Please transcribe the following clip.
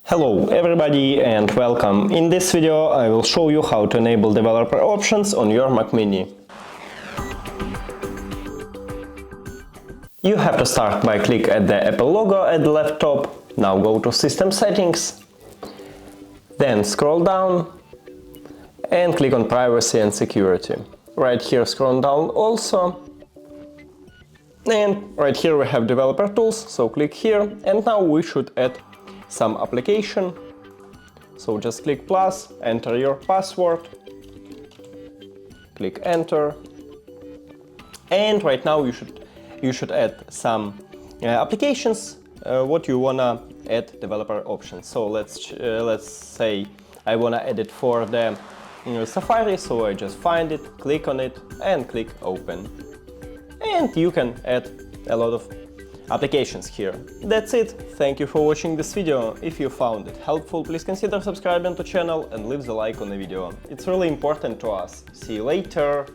Hello everybody and welcome. In this video I will show you how to enable developer options on your Mac Mini. You have to start by click at the Apple logo at the left top. Now go to System Settings, then scroll down and click on Privacy and Security. Right here scroll down also, and right here we have Developer Tools, so click here, and now we should add some application. So just click plus, enter your password, click enter, and right now you should add some applications what you wanna add developer options. So let's say I wanna add it for the Safari, so I just find it, click on it and click open, and you can add a lot of applications here. That's it. Thank you for watching this video. If you found it helpful, please consider subscribing to the channel and leave the like on the video. It's really important to us. See you later.